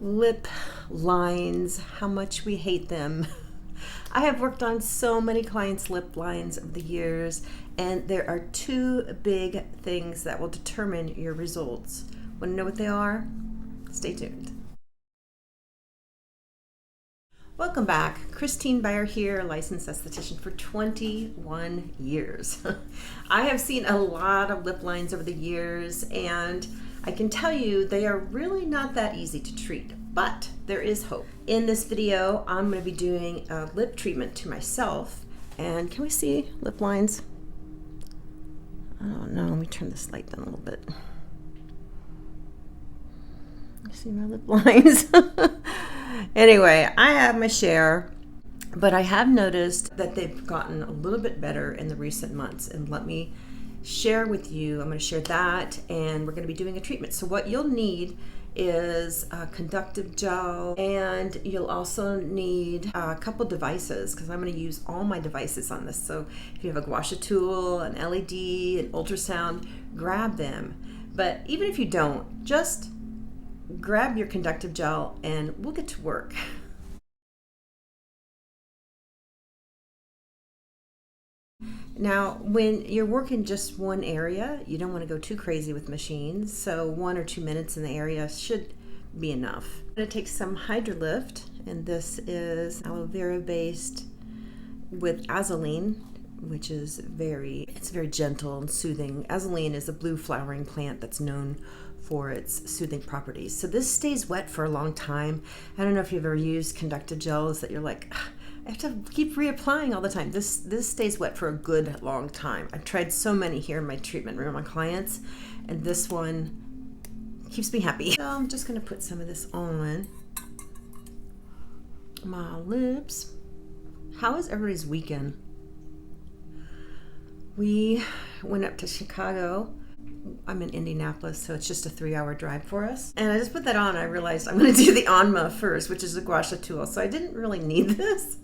Lip lines, how much we hate them. I have worked on so many clients' lip lines over the years, and there are two big things that will determine your results. Want to know what they are? Stay tuned. Welcome back. Christine Byer here, licensed esthetician for 21 years. I have seen a lot of lip lines over the years, and I can tell you they are really not that easy to treat, but there is hope. In this video, I'm going to be doing a lip treatment to myself. And can we see lip lines? Oh no, let me turn this light down a little bit. You see my lip lines? Anyway, I have my share, but I have noticed that they've gotten a little bit better in the recent months. And let me share with you, I'm going to share that, and we're going to be doing a treatment. So what you'll need is a conductive gel, and you'll also need a couple devices, because I'm going to use all my devices on this. So if you have a gua sha tool, an LED, an ultrasound, grab them. But even if you don't, just grab your conductive gel and we'll get to work. Now, when you're working just one area, you don't want to go too crazy with machines, so 1 or 2 minutes in the area should be enough. I'm going to take some Hydrolift, and this is aloe vera based with azulene, which is very gentle and soothing. Azulene is a blue flowering plant that's known for its soothing properties. So this stays wet for a long time. I don't know if you've ever used conductive gels that you're like, I have to keep reapplying all the time. This stays wet for a good long time. I've tried so many here in my treatment room on clients, and this one keeps me happy. So I'm just gonna put some of this on my lips. How was everybody's weekend? We went up to Chicago. I'm in Indianapolis, so it's just a 3-hour drive for us. And I just put that on, I realized I'm gonna do the ANMA first, which is a gua sha tool. So I didn't really need this.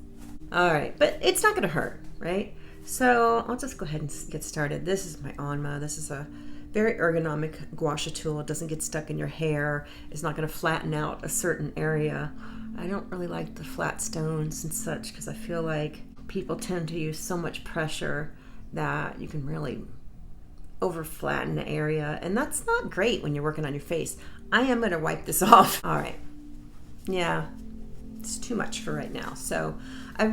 All right, but it's not gonna hurt, right? So I'll just go ahead and get started. This is my ANMA. This is a very ergonomic gua sha tool. It doesn't get stuck in your hair. It's not gonna flatten out a certain area. I don't really like the flat stones and such, because I feel like people tend to use so much pressure that you can really over flatten the area, and that's not great when you're working on your face. I am going to wipe this off. All right. Yeah, it's too much for right now. So I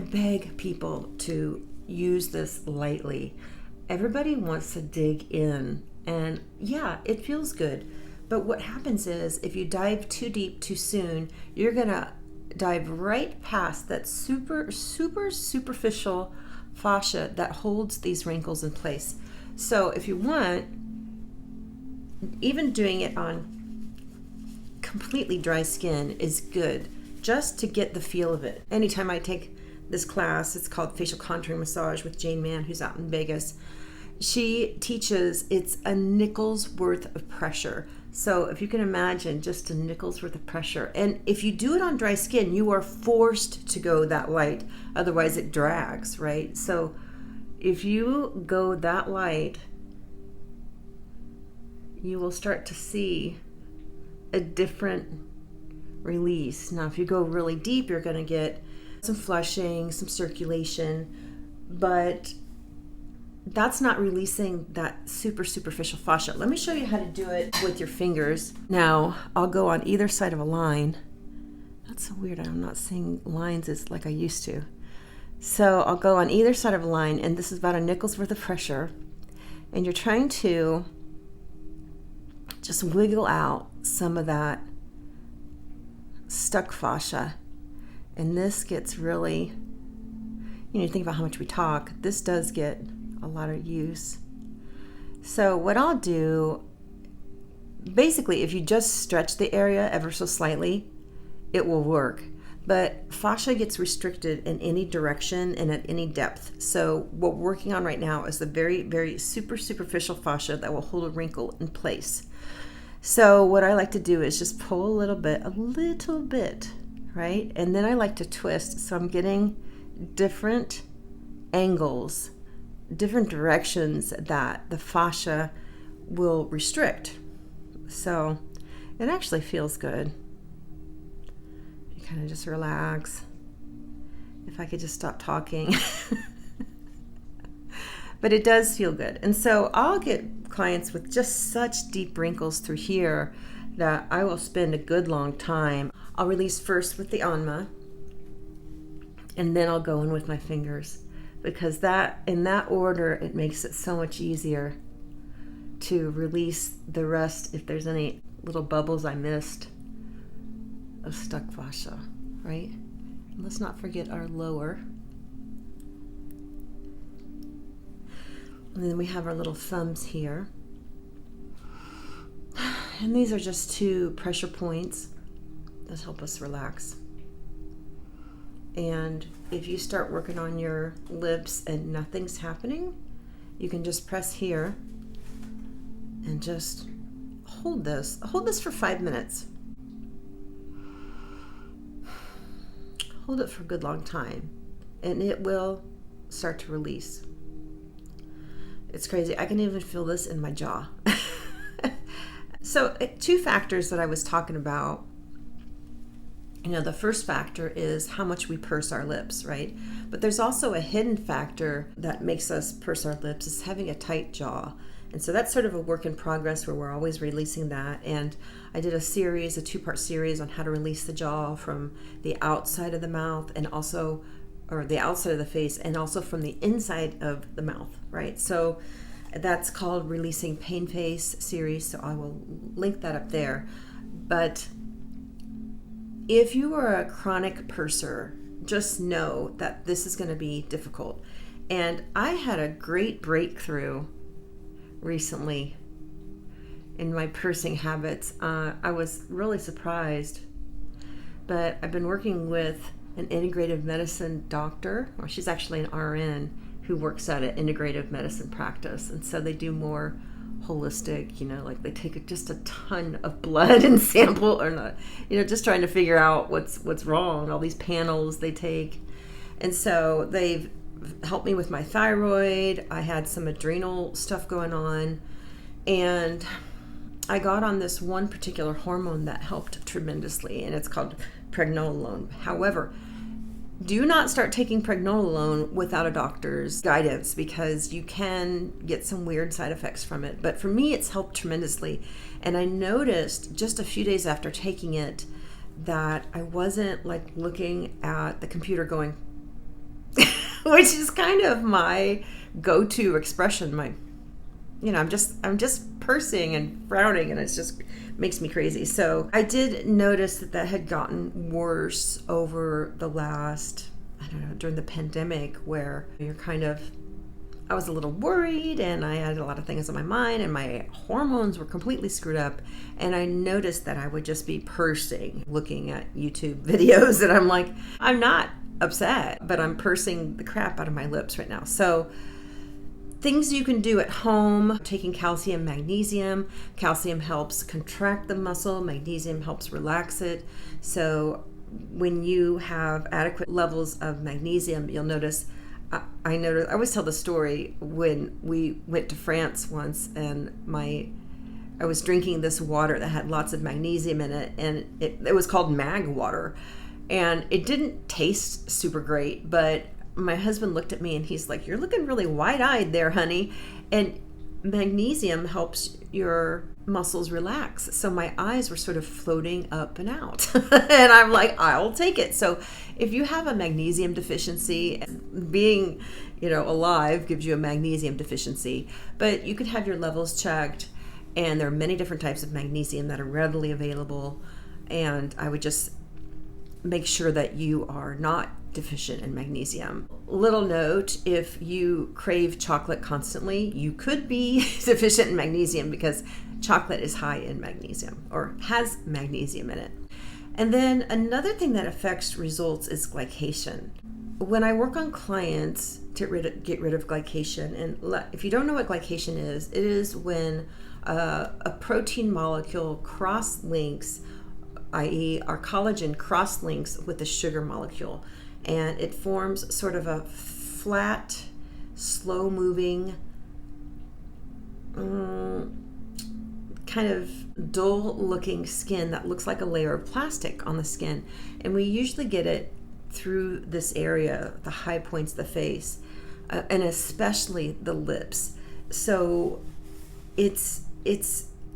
beg people to use this lightly. Everybody wants to dig in, and yeah, it feels good. But what happens is if you dive too deep too soon, you're going to dive right past that super superficial fascia that holds these wrinkles in place. So if you want, even doing it on completely dry skin is good, just to get the feel of it. Anytime I take this class, it's called Facial Contouring Massage with Jane Mann, who's out in Vegas. She teaches it's a nickel's worth of pressure. So if you can imagine just a nickel's worth of pressure, and if you do it on dry skin, you are forced to go that light, otherwise it drags, right? So if you go that light, you will start to see a different release. Now if you go really deep, you're going to get some flushing, some circulation, but that's not releasing that superficial fascia. Let me show you how to do it with your fingers. Now, I'll go on either side of a line. That's so weird, I'm not seeing lines as like I used to. So I'll go on either side of a line, and this is about a nickel's worth of pressure. And you're trying to just wiggle out some of that stuck fascia. And this gets really, you think about how much we talk, this does get a lot of use. So what I'll do, basically, if you just stretch the area ever so slightly, it will work. But fascia gets restricted in any direction and at any depth. So what we're working on right now is the very superficial fascia that will hold a wrinkle in place. So what I like to do is just pull a little bit, right? And then I like to twist, so I'm getting different angles, different directions that the fascia will restrict. So It actually feels good. You kind of just relax. If I could just stop talking. But it does feel good. And so I'll get clients with just such deep wrinkles through here that I will spend a good long time. I'll release first with the ANMA, and then I'll go in with my fingers, because that, in that order, it makes it so much easier to release the rest if there's any little bubbles I missed of stuck fascia, right? And let's not forget our lower. And then we have our little thumbs here. And these are just 2 pressure points that help us relax. And if you start working on your lips and nothing's happening, you can just press here and just hold this. Hold this for 5 minutes. Hold it for a good long time, and it will start to release. It's crazy. I can even feel this in my jaw. So 2 factors that I was talking about. You know, the first factor is how much we purse our lips, right? But there's also a hidden factor that makes us purse our lips, is having a tight jaw. And so that's sort of a work in progress where we're always releasing that. And I did a 2-part series on how to release the jaw from the outside of the mouth and also, or the outside of the face, and also from the inside of the mouth, right? So that's called Releasing Pain Face series. So I will link that up there. But if you are a chronic purser, just know that this is going to be difficult. And I had a great breakthrough recently in my pursing habits. I was really surprised, but I've been working with an integrative medicine doctor, or she's actually an RN who works at an integrative medicine practice, and so they do more holistic, you know, like they take just a ton of blood and sample, or not, you know, just trying to figure out what's wrong, all these panels they take. And so they've helped me with my thyroid. I had some adrenal stuff going on, and I got on this one particular hormone that helped tremendously, and it's called pregnenolone. However, do not start taking pregnenolone without a doctor's guidance, because you can get some weird side effects from it. But for me, it's helped tremendously. And I noticed just a few days after taking it that I wasn't like looking at the computer going, which is kind of my go-to expression. I'm just pursing and frowning, and it just makes me crazy. So I did notice that had gotten worse over the last, during the pandemic, where I was a little worried, and I had a lot of things on my mind, and my hormones were completely screwed up. And I noticed that I would just be pursing, looking at YouTube videos, and I'm like, I'm not upset, but I'm pursing the crap out of my lips right now. So things you can do at home: taking calcium, magnesium. Calcium helps contract the muscle, magnesium helps relax it. So when you have adequate levels of magnesium, you'll notice, I always tell the story when we went to France once, and I was drinking this water that had lots of magnesium in it, and it was called mag water, and it didn't taste super great, but my husband looked at me and he's like, "You're looking really wide-eyed there, honey." And magnesium helps your muscles relax. So my eyes were sort of floating up and out. And I'm like, I'll take it. So if you have a magnesium deficiency, being, alive gives you a magnesium deficiency, but you can have your levels checked, and there are many different types of magnesium that are readily available. And I would just make sure that you are not deficient in magnesium. Little note: if you crave chocolate constantly, you could be deficient in magnesium, because chocolate is high in magnesium, or has magnesium in it. And then another thing that affects results is glycation. When I work on clients to get rid of glycation, and if you don't know what glycation is, it is when a protein molecule cross-links, i.e. our collagen cross-links with the sugar molecule, and it forms sort of a flat, slow-moving kind of dull looking skin that looks like a layer of plastic on the skin. And we usually get it through this area, the high points of the face, and especially the lips. So it's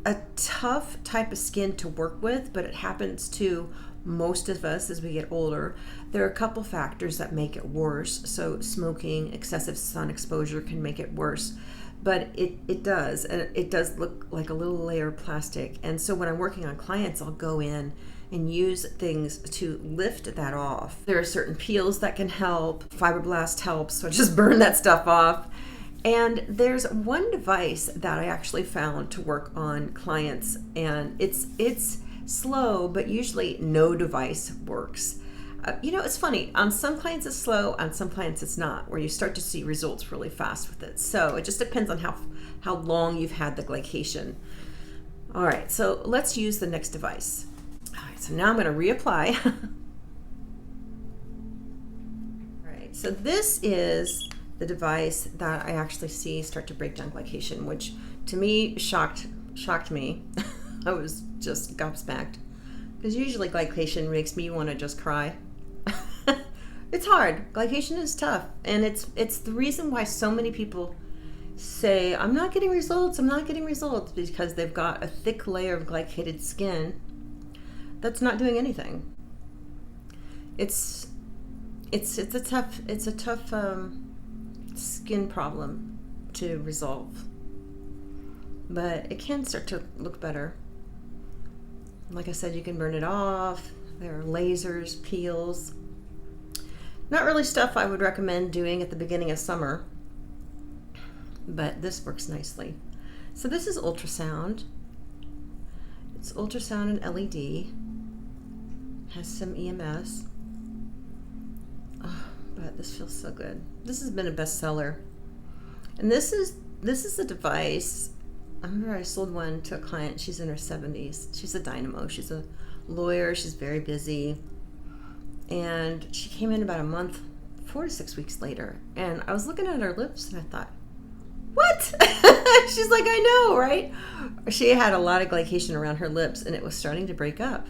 a tough type of skin to work with, but it happens to most of us as we get older. There are a couple factors that make it worse. So smoking, excessive sun exposure can make it worse, but it does, and it does look like a little layer of plastic. And so when I'm working on clients, I'll go in and use things to lift that off. There are certain peels that can help. Fibroblast helps, so I just burn that stuff off. And there's one device that I actually found to work on clients, and it's slow, but usually no device works. It's funny. On some clients it's slow, on some clients it's not, where you start to see results really fast with it. So it just depends on how long you've had the glycation. All right, so let's use the next device. All right, so now I'm going to reapply. All right, so this is the device that I actually see start to break down glycation, which to me shocked me. I was just gobsmacked, because usually glycation makes me want to just cry. It's hard. Glycation is tough, and it's the reason why so many people say, I'm not getting results, because they've got a thick layer of glycated skin that's not doing anything. It's a tough skin problem to resolve, but it can start to look better. Like I said, you can burn it off. There are lasers, peels. Not really stuff I would recommend doing at the beginning of summer, but this works nicely. So this is ultrasound. It's ultrasound and LED. Has some EMS. Oh, but this feels so good. This has been a bestseller. And this is the device. I remember I sold one to a client. She's in her 70s. She's a dynamo. She's a lawyer. She's very busy. And she came in about a month, 4 to 6 weeks later. And I was looking at her lips and I thought, what? She's like, I know, right? She had a lot of glycation around her lips and it was starting to break up.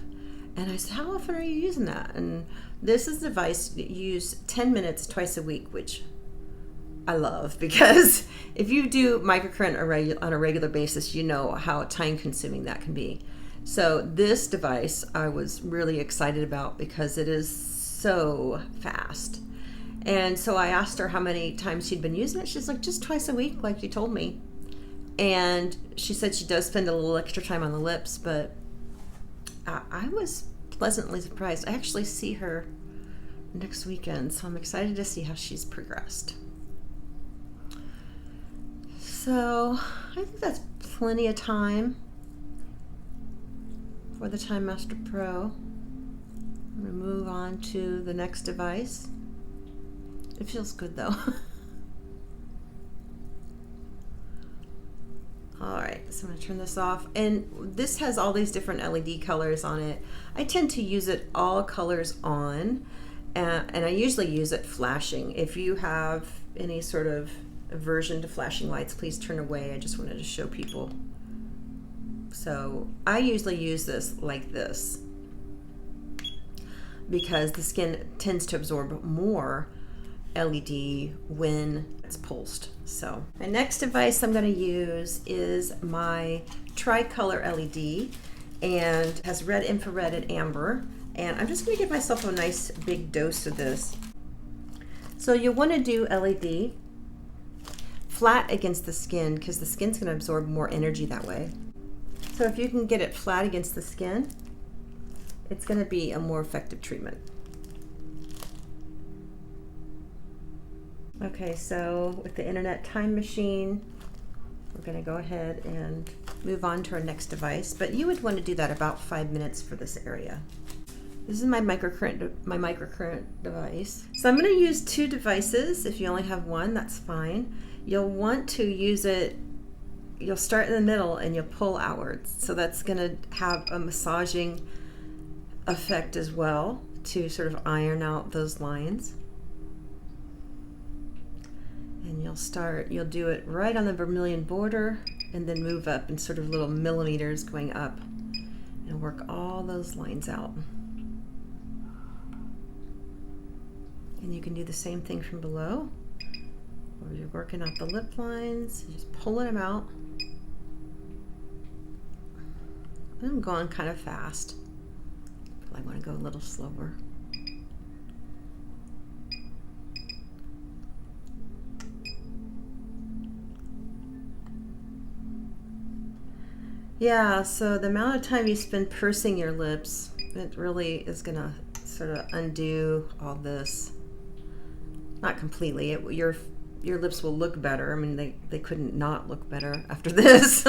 And I said, how often are you using that? And this is a device that you use 10 minutes twice a week, which I love, because if you do microcurrent on a regular basis, you know how time consuming that can be. So this device I was really excited about because it is so fast. And so I asked her how many times she'd been using it. She's like, just twice a week, like you told me. And she said she does spend a little extra time on the lips, but I was pleasantly surprised. I actually see her next weekend, so I'm excited to see how she's progressed. So I think that's plenty of time for the Time Master Pro. I'm going to move on to the next device. It feels good though. All right, so I'm going to turn this off. And this has all these different LED colors on it. I tend to use it all colors on, and I usually use it flashing. If you have any sort of aversion to flashing lights, please turn away. I just wanted to show people. So I usually use this like this because the skin tends to absorb more LED when it's pulsed. So my next device I'm going to use is my tricolor LED, and has red, infrared, and amber. And I'm just going to give myself a nice big dose of this. So you'll want to do LED flat against the skin because the skin's going to absorb more energy that way. So if you can get it flat against the skin, it's going to be a more effective treatment. Okay, so with the Internet Time Machine, we're going to go ahead and move on to our next device, but you would want to do that about 5 minutes for this area. This is my microcurrent device. So I'm going to use 2 devices. If you only have one, that's fine. You'll want to use it, you'll start in the middle and you'll pull outwards. So that's going to have a massaging effect as well to sort of iron out those lines. And you'll do it right on the vermilion border and then move up in sort of little millimeters going up and work all those lines out. And you can do the same thing from below, where you're working out the lip lines, just pulling them out. I'm going kind of fast, but I want to go a little slower. Yeah, so the amount of time you spend pursing your lips, it really is going to sort of undo all this. Not completely. Your lips will look better. I mean, they couldn't not look better after this.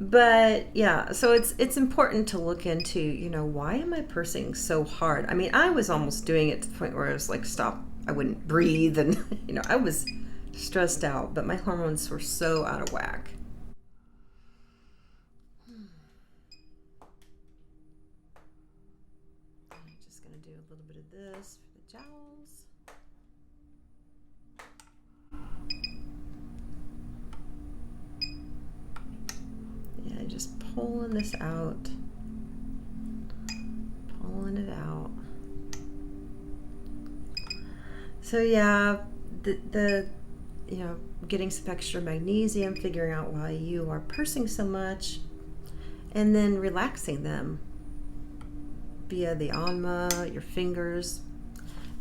But yeah, so it's important to look into, you know, why am I pursing so hard? I mean, I was almost doing it to the point where I was like, stop, I wouldn't breathe, and you know, I was stressed out, but my hormones were so out of whack. I'm just gonna do a little bit of this for the jowls. Yeah, just pulling this out, pulling it out. So yeah, the you know, getting some extra magnesium, figuring out why you are pursing so much, and then relaxing them via the ANMA, your fingers,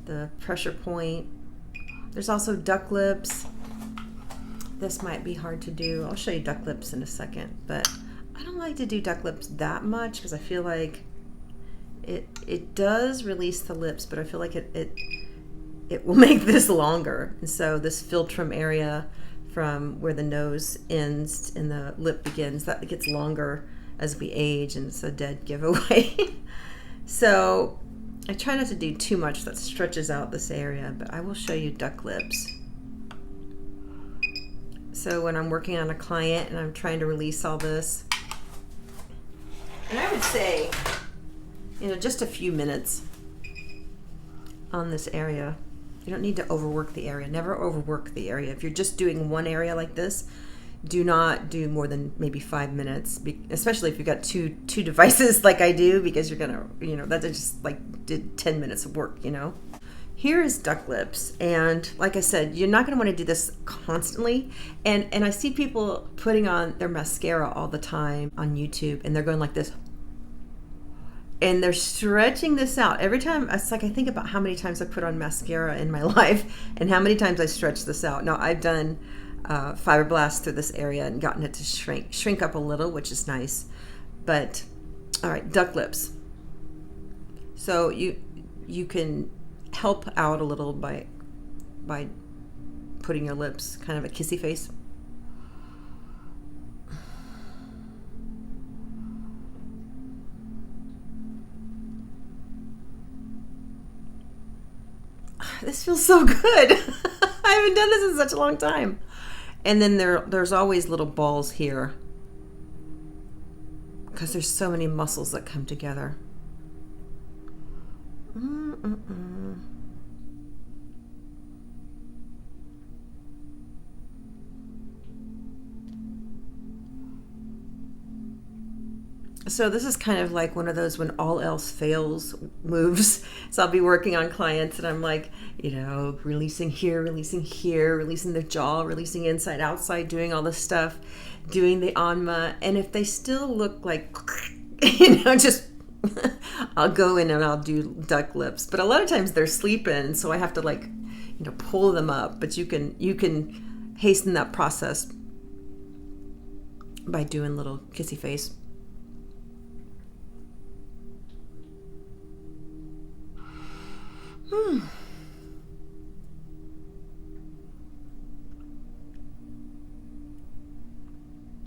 the pressure point. There's also duck lips. This might be hard to do. I'll show you duck lips in a second, but I don't like to do duck lips that much because I feel like it does release the lips, but I feel like it will make this longer. And so this philtrum area from where the nose ends and the lip begins, that gets longer as we age, and it's a dead giveaway. So I try not to do too much that stretches out this area, but I will show you duck lips. So when I'm working on a client and I'm trying to release all this, and I would say, you know, just a few minutes on this area. You don't need to overwork the area. Never overwork the area. If you're just doing one area like this, do not do more than maybe 5 minutes, especially if you've got two devices like I do, because you're gonna, you know, that just like did 10 minutes of work, you know. Here is duck lips, and like I said, you're not going to want to do this constantly. And I see people putting on their mascara all the time on YouTube, and they're going like this, and they're stretching this out every time. It's like I think about how many times I put on mascara in my life, and how many times I stretch this out. Now I've done fiberblast through this area and gotten it to shrink up a little, which is nice. But all right, duck lips. So you can help out a little by putting your lips kind of a kissy face. This feels so good. I haven't done this in such a long time. And then there's always little balls here because there's so many muscles that come together. So this is kind of like one of those when all else fails moves. So I'll be working on clients and I'm like, you know, releasing here, releasing their jaw, releasing inside, outside, doing all this stuff, doing the ANMA. And if they still look like, you know, just, I'll go in and I'll do duck lips. But a lot of times they're sleeping, so I have to like, you know, pull them up. But you can hasten that process by doing little kissy face.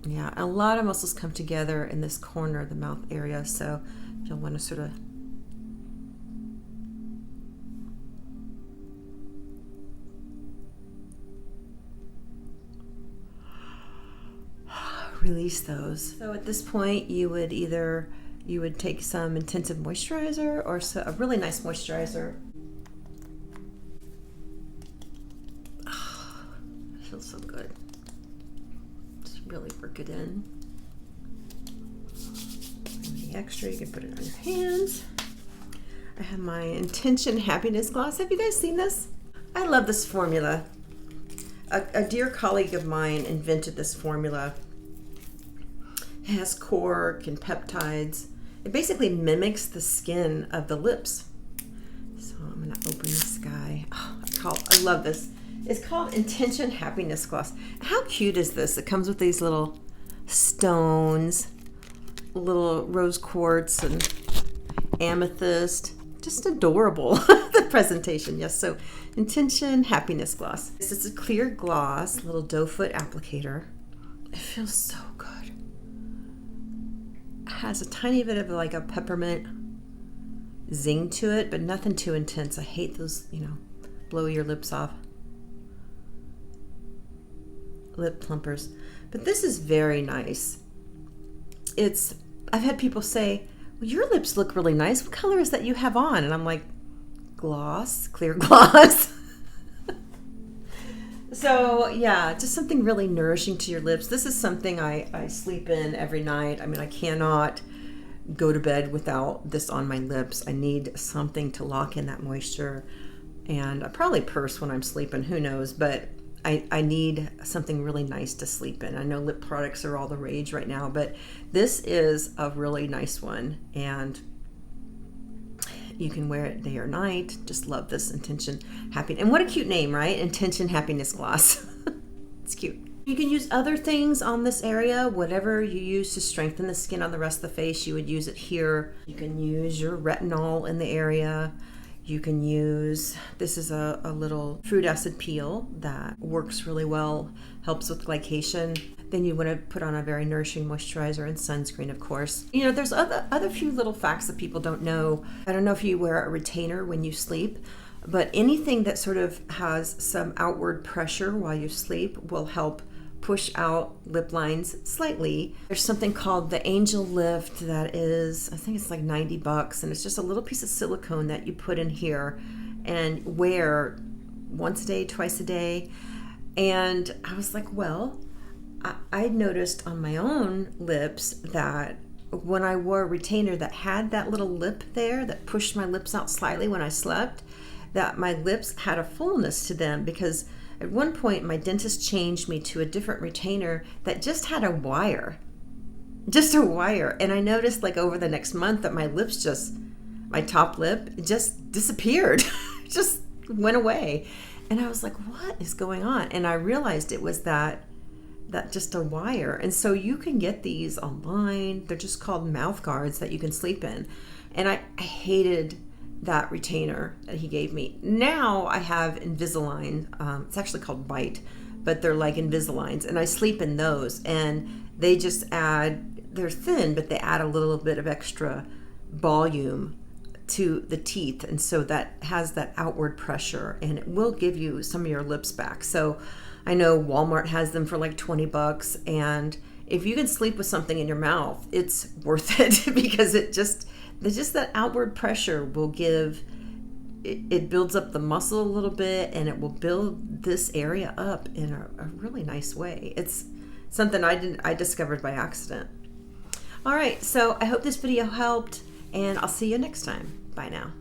Yeah, a lot of muscles come together in this corner of the mouth area, so you'll want to sort of release those. So at this point, you would take some intensive moisturizer or a really nice moisturizer. Feels so good. It's really work it in. Any extra, you can put it on your hands. I have my Intention Happiness Gloss. Have you guys seen this? I love this formula. A dear colleague of mine invented this formula. It has cork and peptides. It basically mimics the skin of the lips. So I'm gonna open this guy. Oh, I love this. It's called Intention Happiness Gloss. How cute is this? It comes with these little stones, little rose quartz and amethyst. Just adorable. The presentation, yes. So Intention Happiness Gloss. This is a clear gloss, little doe foot applicator. It feels so good. It has a tiny bit of like a peppermint zing to it, but nothing too intense. I hate those, you know, blow your lips off lip plumpers. But this is very nice. I've had people say, well, your lips look really nice. What color is that you have on? And I'm like, gloss, clear gloss. So yeah, just something really nourishing to your lips. This is something I sleep in every night. I mean, I cannot go to bed without this on my lips. I need something to lock in that moisture. And I probably purse when I'm sleeping, who knows, but I need something really nice to sleep in. I know lip products are all the rage right now, but this is a really nice one, and you can wear it day or night. Just love this Intention Happiness. And what a cute name, right? Intention Happiness Gloss. It's cute. You can use other things on this area. Whatever you use to strengthen the skin on the rest of the face, you would use it here. You can use your retinol in the area. You can use, this is a little fruit acid peel that works really well, helps with glycation. Then you want to put on a very nourishing moisturizer and sunscreen, of course. You know, there's other few little facts that people don't know. I don't know if you wear a retainer when you sleep, but anything that sort of has some outward pressure while you sleep will help push out lip lines slightly. There's something called the Angel Lift that is, I think it's like $90, and it's just a little piece of silicone that you put in here and wear once a day, twice a day. And I was like, well, I noticed on my own lips that when I wore a retainer that had that little lip there that pushed my lips out slightly when I slept, that my lips had a fullness to them, because at one point my dentist changed me to a different retainer that just had a wire. Just a wire. And I noticed like over the next month that my lips my top lip just disappeared. Just went away. And I was like, what is going on? And I realized it was that just a wire. And so you can get these online. They're just called mouth guards that you can sleep in. And I hated that retainer that he gave me. Now I have Invisalign. It's actually called Bite, but they're like Invisaligns, and I sleep in those, and they just they're thin, but they add a little bit of extra volume to the teeth, and so that has that outward pressure, and it will give you some of your lips back. So I know Walmart has them for like $20, and if you can sleep with something in your mouth, it's worth it because just that outward pressure will it builds up the muscle a little bit, and it will build this area up in a really nice way. It's something I discovered by accident. All right, so I hope this video helped, and I'll see you next time. Bye now.